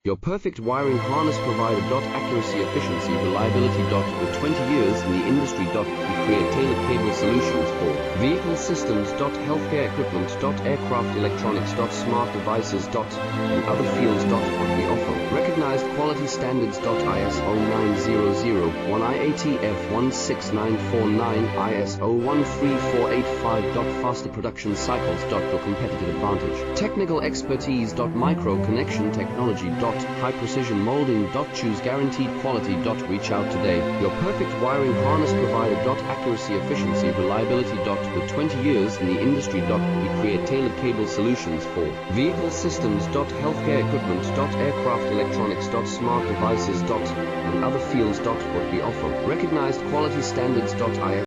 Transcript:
Your perfect wiring harness provider. Accuracy, efficiency, reliability. With 20 years in the industry. We create tailored cable solutions for vehicle systems. Healthcare equipment. Aircraft electronics. Smart devices. And other fields. What we offer. Recognized quality standards. ISO 9001, IATF 16949, ISO 13485. Faster production cycles. For competitive advantage. Technical expertise. Micro connection technology. High precision molding. Choose guaranteed quality. Reach out today. Your perfect wiring harness provider. Accuracy, efficiency, reliability. With 20 years in the industry. We create tailored cable solutions for vehicle systems. Healthcare equipment. Aircraft electronics. Smart devices. And other fields. What we offer. Recognized quality standards.